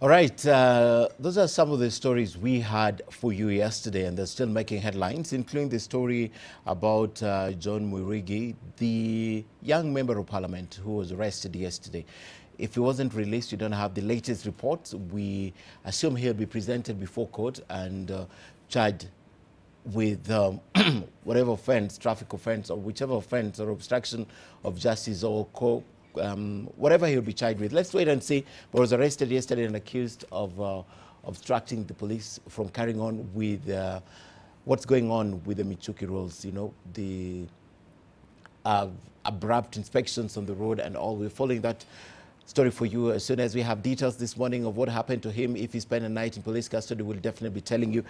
All right, those are some of the stories we had for you yesterday, and they're still making headlines, including the story about John Mwirigi, the young member of parliament who was arrested yesterday. If he wasn't released, you don't have the latest reports. We assume he'll be presented before court and charged with whatever offense, traffic offense, or whichever offense, or obstruction of justice, or whatever he'll be charged with. Let's wait and see. But was arrested yesterday and accused of obstructing the police from carrying on with what's going on with the Michuki rules, you know, the abrupt inspections on the road and all. We're following that story for you as soon as we have details this morning of what happened to him. If he spent a night in police custody, we'll definitely be telling you.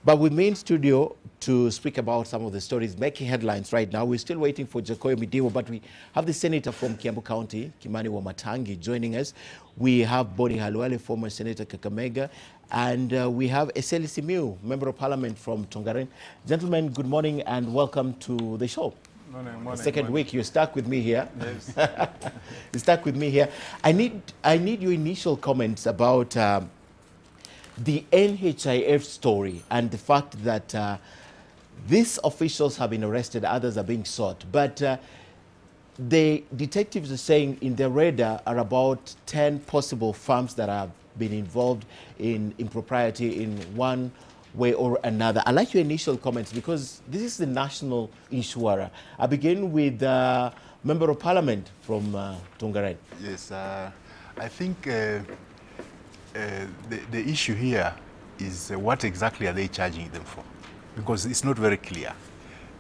But we're in studio to speak about some of the stories making headlines right now. We're still waiting for Jacoyo Midiwo, but we have the senator from Kiambu County, Kimani Wamatangi, joining us. We have Boni Halwale, former Senator Kakamega, and we have Eseli Simiu, Member of Parliament from Tongaren. Gentlemen, good morning and welcome to the show. Morning, Second week, you're stuck with me here. Yes. You're stuck with me here. I need your initial comments about the NHIF story and the fact that these officials have been arrested, others are being sought. But the detectives are saying in their radar are about 10 possible firms that have been involved in impropriety in one way or another. I'd like your initial comments because this is the national insurer. I begin with Member of Parliament from Tongaren. Yes, I think the issue here is what exactly are they charging them for? Because it's not very clear.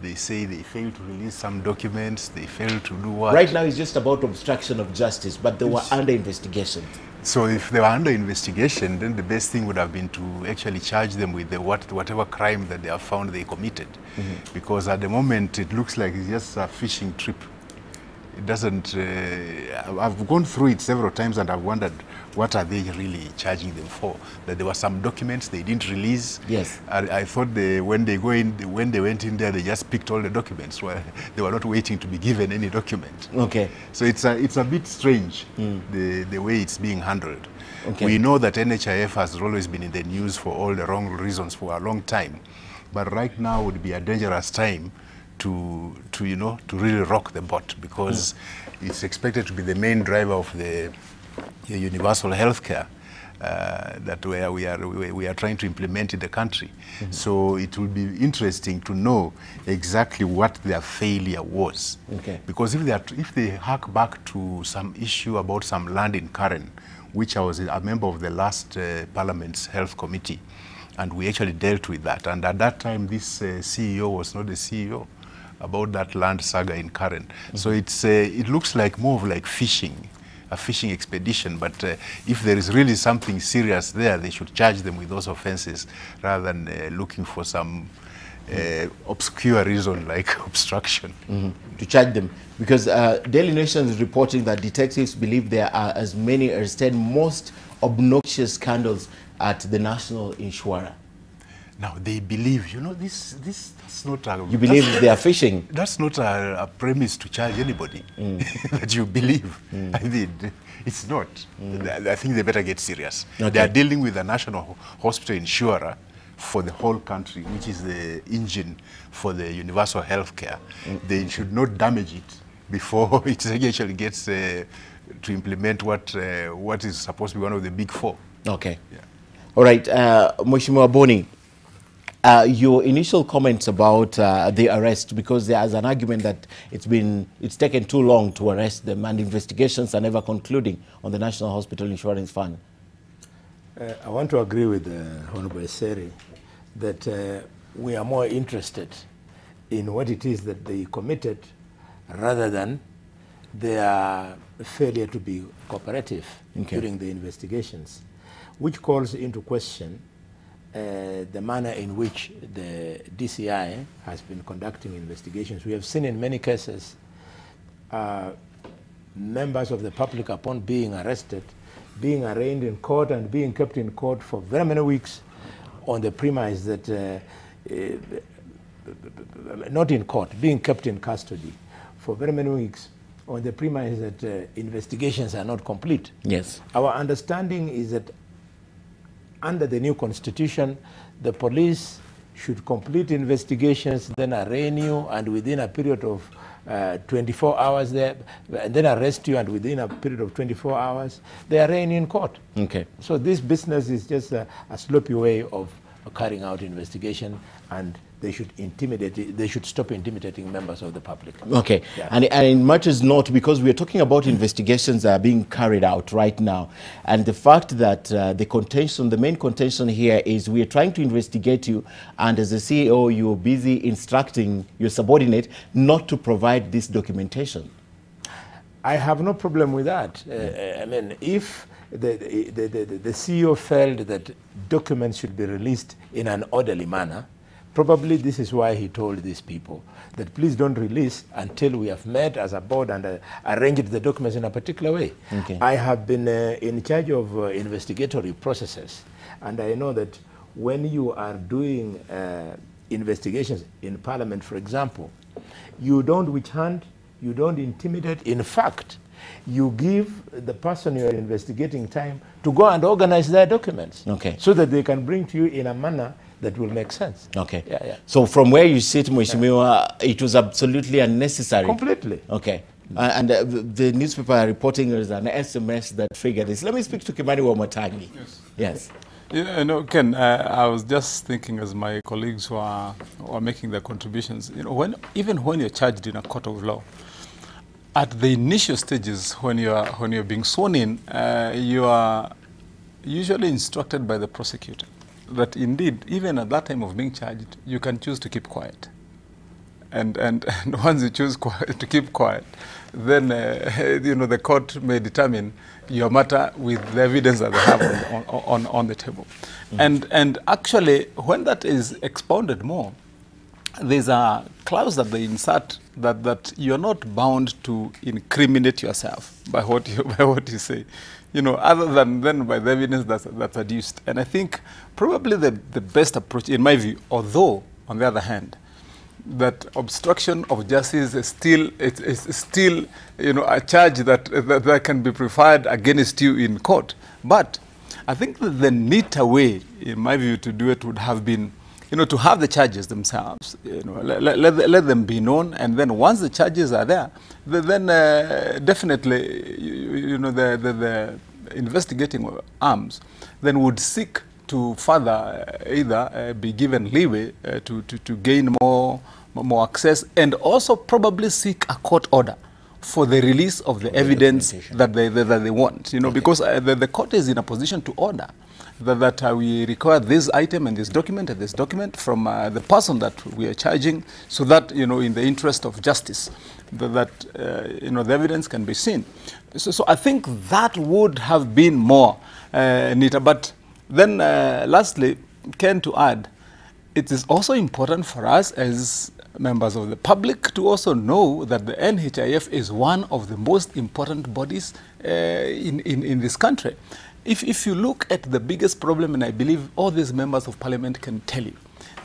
They say they failed to release some documents, they failed to do what? Right now it's just about obstruction of justice, but they were under investigation. So if they were under investigation, then the best thing would have been to actually charge them with whatever crime that they have found they committed. Mm-hmm. Because at the moment it looks like it's just a fishing trip. It doesn't, I've gone through it several times and I've wondered what are they really charging them for? That there were some documents they didn't release. Yes. I thought when they went in there, they just picked all the documents. Well, they were not waiting to be given any document. Okay. So it's a bit strange, the way it's being handled. Okay. We know that NHIF has always been in the news for all the wrong reasons for a long time. But right now would be a dangerous time to really rock the boat, because it's expected to be the main driver of the universal health care that we are trying to implement in the country. Mm-hmm. So it will be interesting to know exactly what their failure was. Okay. Because if they hark back to some issue about some land in Karen, which I was a member of the last Parliament's Health Committee, and we actually dealt with that. And at that time, this CEO was not the CEO about that land saga in Karen. Mm-hmm. So it looks like more of like fishing, a fishing expedition. But if there is really something serious there, they should charge them with those offenses rather than looking for some obscure reason like obstruction. Mm-hmm. To charge them. Because Daily Nation is reporting that detectives believe there are as many as 10 most obnoxious scandals at the national insurer. Now they believe, you know, that's not a... You believe they are fishing? That's not a premise to charge anybody, that you believe. I mean, it's not. I think they better get serious. Okay. They are dealing with a national hospital insurer for the whole country, which is the engine for the universal health care. They should not damage it before it actually gets to implement what is supposed to be one of the big four. Okay. Yeah. All right, Mheshimiwa Boni. Your initial comments about the arrest, because there is an argument that it's taken too long to arrest them and investigations are never concluding on the National Hospital Insurance Fund. I want to agree with Honorable Eseri that we are more interested in what it is that they committed rather than their failure to be cooperative during the investigations, which calls into question the manner in which the DCI has been conducting investigations. We have seen in many cases members of the public, upon being arrested, being arraigned in court and being kept in court for very many weeks on the premise that, not in court, being kept in custody for very many weeks on the premise that investigations are not complete. Yes. Our understanding is that under the new constitution, the police should complete investigations, then arraign you, and within a period of 24 hours there, and then arrest you, and within a period of 24 hours, they arraign you in court. Okay. So this business is just a sloppy way of carrying out investigation, and they should intimidate. They should stop intimidating members of the public. Okay, yeah. and it matters not, because we are talking about investigations that are being carried out right now, and the fact that the main contention here is we are trying to investigate you, and as a CEO, you're busy instructing your subordinate not to provide this documentation. I have no problem with that. I mean, if the CEO felt that documents should be released in an orderly manner, probably this is why he told these people that please don't release until we have met as a board and arranged the documents in a particular way. Okay. I have been in charge of investigatory processes, and I know that when you are doing investigations in Parliament, for example, you don't witch hunt, you don't intimidate. In fact, you give the person you are investigating time to go and organize their documents, okay, so that they can bring to you in a manner that will make sense. Okay. Yeah, yeah. So from where you sit, Mheshimiwa, it was absolutely unnecessary. Completely. Okay. And the newspaper are reporting there's an SMS that figured this. Let me speak to Kimani Wamatangi. Yes. Yes. You know, Ken, I was just thinking as my colleagues were making their contributions, you know, even when you're charged in a court of law, at the initial stages when you're being sworn in, you are usually instructed by the prosecutor that indeed, even at that time of being charged, you can choose to keep quiet. And once you choose to keep quiet, then you know, the court may determine your matter with the evidence that they have on the table. Mm. And actually, when that is expounded more, there's a clause that they insert that you're not bound to incriminate yourself by what you say, you know, other than by the evidence that's adduced. And I think probably the best approach, in my view, although on the other hand, that obstruction of justice is still you know, a charge that can be preferred against you in court. But I think that the neater way, in my view, to do it would have been, you know, to have the charges themselves, you know, let them be known, and then once the charges are there, then definitely, you know, the investigating arms then would seek to further either be given leeway to gain more access, and also probably seek a court order for the release of the evidence that they want, you know, okay, because the court is in a position to order that we require this item and this document from the person that we are charging, so that, you know, in the interest of justice, that you know, the evidence can be seen. So I think that would have been more neater. But then lastly, Ken, to add, it is also important for us as members of the public to also know that the NHIF is one of the most important bodies in this country. If you look at the biggest problem, and I believe all these members of parliament can tell you,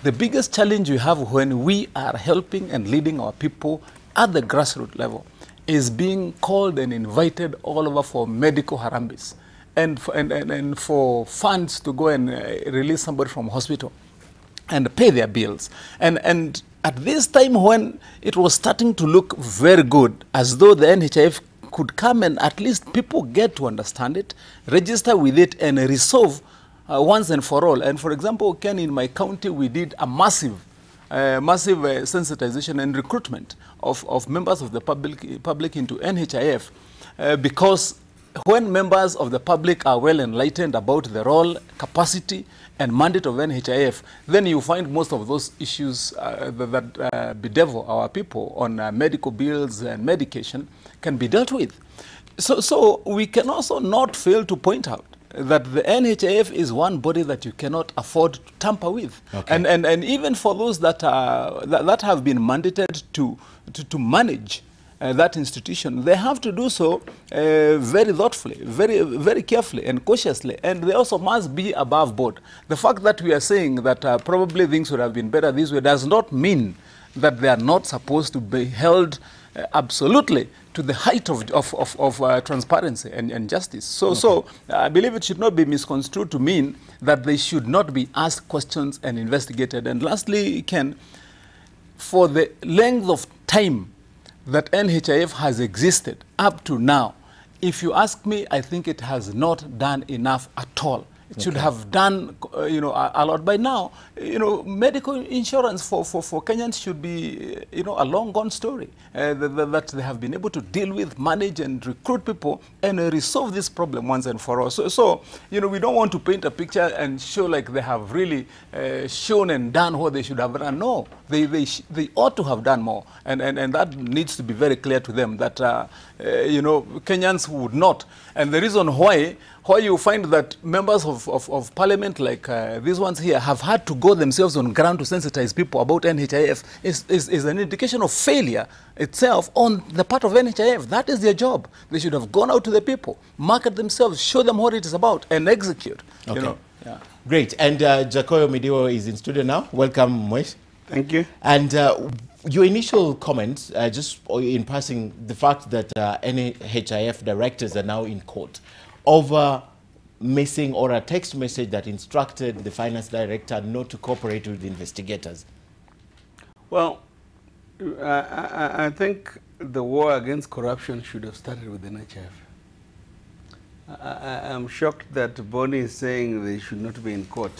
the biggest challenge we have when we are helping and leading our people at the grassroots level is being called and invited all over for medical harambes and for funds to go and release somebody from hospital and pay their bills. And at this time when it was starting to look very good, as though the NHIF could come and at least people get to understand it, register with it, and resolve once and for all. And for example, Ken, in my county, we did a massive sensitization and recruitment of members of the public into NHIF, because when members of the public are well enlightened about the role, capacity, and mandate of NHIF, then you find most of those issues that bedevil our people on medical bills and medication can be dealt with. So we can also not fail to point out that the NHIF is one body that you cannot afford to tamper with. Okay. And even for those that have been mandated to manage that institution, they have to do so very thoughtfully, very carefully and cautiously, and they also must be above board. The fact that we are saying that probably things would have been better this way does not mean that they are not supposed to be held absolutely to the height of transparency and justice. So I believe it should not be misconstrued to mean that they should not be asked questions and investigated. And lastly, Ken, for the length of time that NHIF has existed up to now, if you ask me, I think it has not done enough at all. It should have done, a lot by now. Medical insurance for Kenyans should be, a long gone story that they have been able to deal with, manage and recruit people and resolve this problem once and for all. So we don't want to paint a picture and show like they have really shown and done what they should have done. No, they ought to have done more. And that needs to be very clear to them that, Kenyans would not. And the reason why you find that members of parliament like these ones here have had to go themselves on ground to sensitize people about NHIF is an indication of failure itself on the part of NHIF. That is their job. They should have gone out to the people, market themselves, show them what it is about, and execute. Okay. Yeah. Great. And Jacoyo Midiwo is in studio now. Welcome, Mwesh. Thank you. And your initial comments, just in passing, the fact that NHIF directors are now in court over missing or a text message that instructed the finance director not to cooperate with investigators. Well, I think the war against corruption should have started with the NHIF. I'm shocked that Bonnie is saying they should not be in court.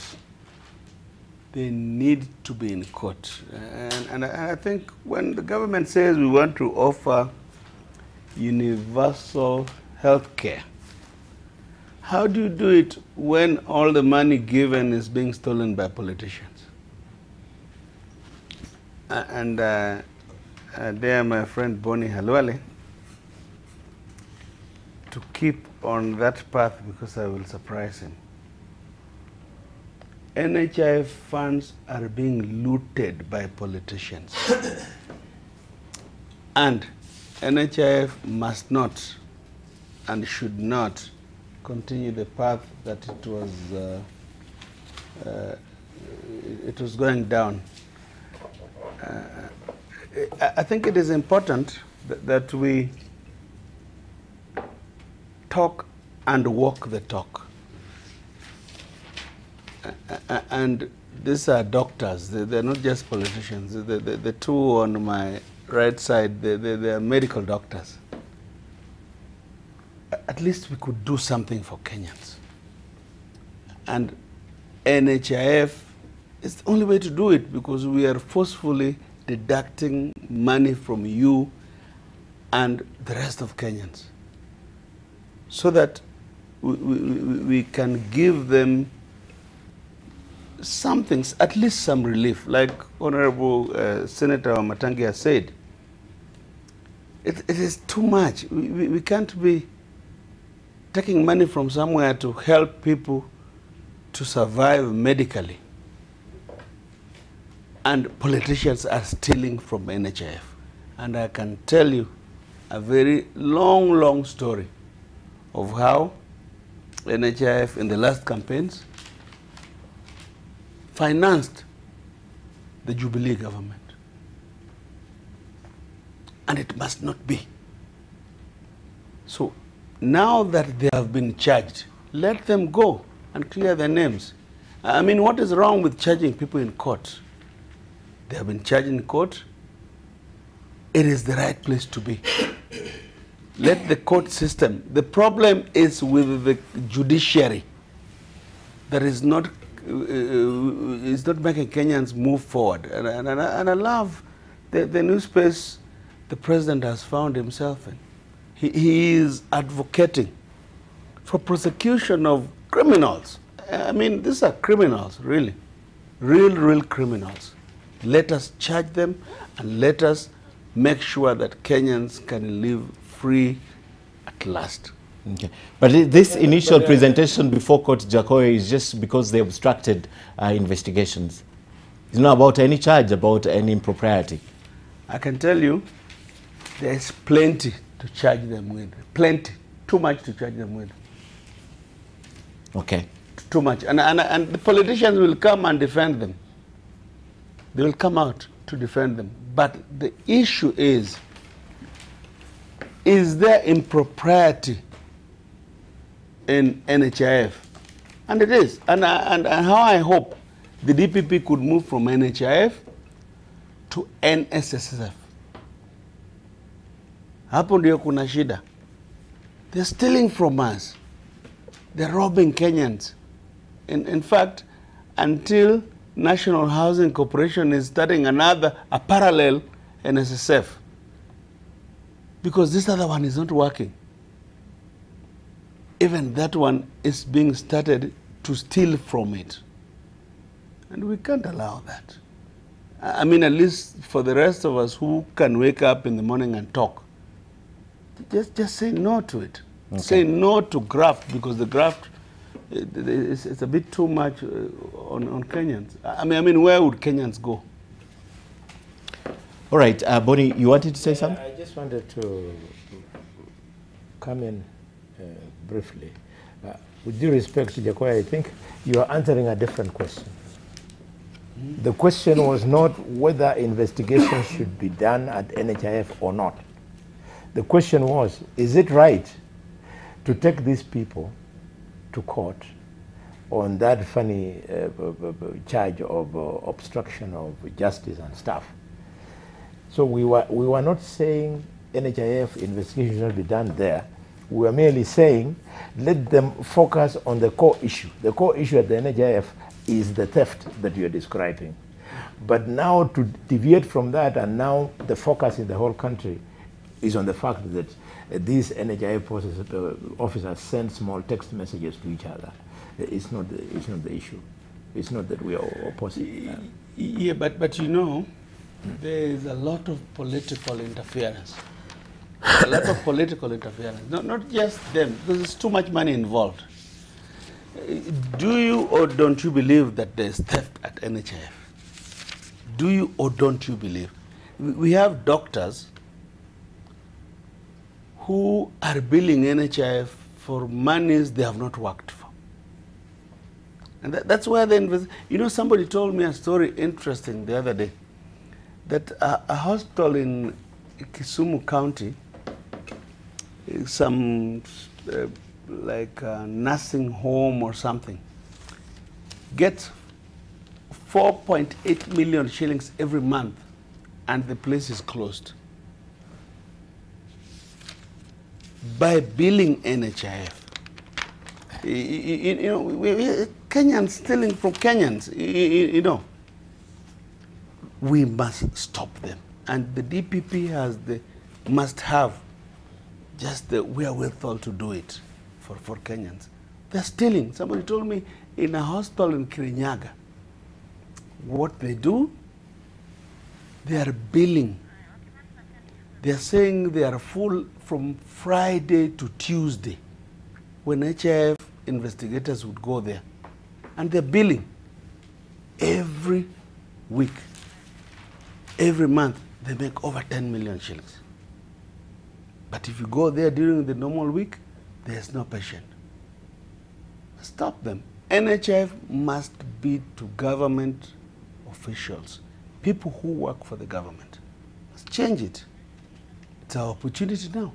They need to be in court. And I think when the government says we want to offer universal health care, how do you do it when all the money given is being stolen by politicians? And there, my friend Bonnie Halwale, to keep on that path because I will surprise him. NHIF funds are being looted by politicians. And NHIF must not and should not continue the path that it was going down. I think it is important that we talk and walk the talk. And these are doctors. They're not just politicians. The two on my right side, they're medical doctors. At least we could do something for Kenyans. And NHIF is the only way to do it because we are forcefully deducting money from you and the rest of Kenyans so that we can give them something, at least some relief. Like Honorable Senator Matangi has said, it is too much. We can't be taking money from somewhere to help people to survive medically. And politicians are stealing from NHIF. And I can tell you a very long story of how NHIF in the last campaigns financed the Jubilee government. And it must not be. So now that they have been charged, let them go and clear their names. I mean, what is wrong with charging people in court? They have been charged in court. It is the right place to be. Let the court system. The problem is with the judiciary that is not making Kenyans move forward. And I love the new space the president has found himself in. He is advocating for prosecution of criminals. I mean, these are criminals, really. Real criminals. Let us charge them and let us make sure that Kenyans can live free at last. Okay. But this initial presentation before Court Jacoyo is just because they obstructed investigations. It's not about any charge, about any impropriety. I can tell you, there's plenty to charge them with. Plenty. Too much to charge them with. Okay. Too much. And the politicians will come and defend them. They will come out to defend them. But the issue is, is there impropriety in NHIF? And it is. And how I hope the DPP could move from NHIF to NSSF. Hapo ndio kuna shida. They're stealing from us. They're robbing Kenyans. In fact, until National Housing Corporation is starting a parallel NSSF, because this other one is not working. Even that one is being started to steal from it. And we can't allow that. I mean, at least for the rest of us who can wake up in the morning and talk, just say no to it. Okay. Say no to graft, because the graft, it's a bit too much on Kenyans. I mean, where would Kenyans go? All right, Bonnie, you wanted to say something? I just wanted to come in briefly. With due respect to Jacoya, I think you are answering a different question. The question was not whether investigation should be done at NHIF or not. The question was, is it right to take these people to court on that funny charge of obstruction of justice and stuff? So we were not saying NHIF investigation should be done there. We were merely saying let them focus on the core issue. The core issue at the NHIF is the theft that you're describing. But now to deviate from that, and now the focus in the whole country is on the fact that these NHIF officers send small text messages to each other. It's not the issue. It's not that we are opposing. Yeah, but you know, there is a lot of political interference. A lot of political interference. Not just them, because there's too much money involved. Do you or don't you believe that there's theft at NHIF? Do you or don't you believe? We have doctors who are billing NHIF for monies they have not worked for. And that's where they invest. You know, somebody told me a story interesting the other day, that a hospital in Kisumu County, some like a nursing home or something, gets 4.8 million shillings every month, and the place is closed by billing NHIF. You know, Kenyans stealing from Kenyans. You know, we must stop them, and the DPP must have just the wherewithal to do it for Kenyans. They're stealing. Somebody told me in a hospital in Kirinyaga, what they do, they are billing. They're saying they are full from Friday to Tuesday, when HIF investigators would go there. And they're billing every week. Every month, they make over 10 million shillings. But if you go there during the normal week, there's no patient. Stop them. NHIF must be to government officials, people who work for the government. Let's change it. It's our opportunity now.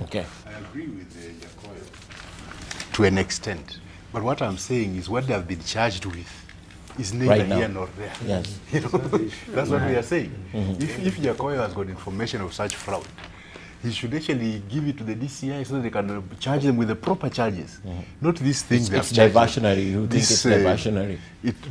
Okay. I agree with Jacoya to an extent. But what I'm saying is what they have been charged with is neither Right now. here nor there. Yes. You know, that's what we are saying. If Jacoya has got information of such fraud, he should actually give it to the DCI so they can charge them with the proper charges. Not these things. It's diversionary. You think it's diversionary?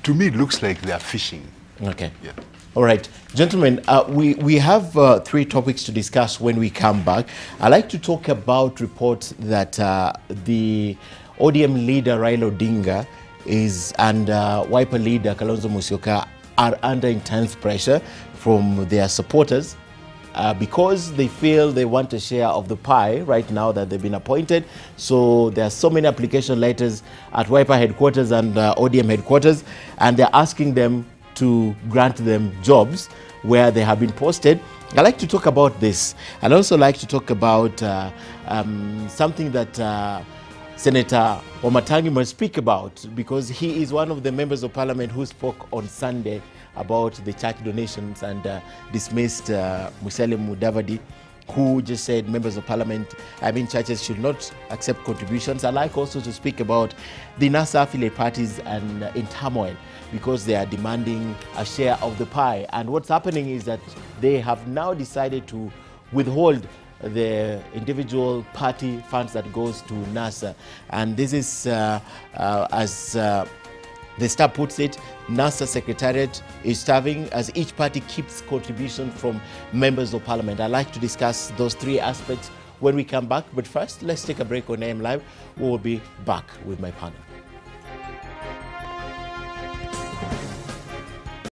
To me, it looks like they are fishing. Okay. Yeah. All right, gentlemen, we have 3 topics to discuss when we come back. I'd like to talk about reports that the ODM leader Raila Odinga and Wiper leader Kalonzo Musyoka are under intense pressure from their supporters because they feel they want a share of the pie right now that they've been appointed. So there are so many application letters at Wiper headquarters and ODM headquarters, and they're asking them to grant them jobs where they have been posted. I'd like to talk about this. I'd also like to talk about something that Senator Wamatangi must speak about, because he is one of the members of parliament who spoke on Sunday about the church donations and dismissed Musalia Mudavadi who just said members of parliament, churches should not accept contributions. I'd like also to speak about the NASA affiliate parties and in turmoil because they are demanding a share of the pie. And what's happening is that they have now decided to withhold the individual party funds that goes to NASA. And this is, as the Star puts it, NASA Secretariat is starving as each party keeps contribution from members of parliament. I'd like to discuss those three aspects when we come back. But first, let's take a break on AM Live. We will be back with my panel.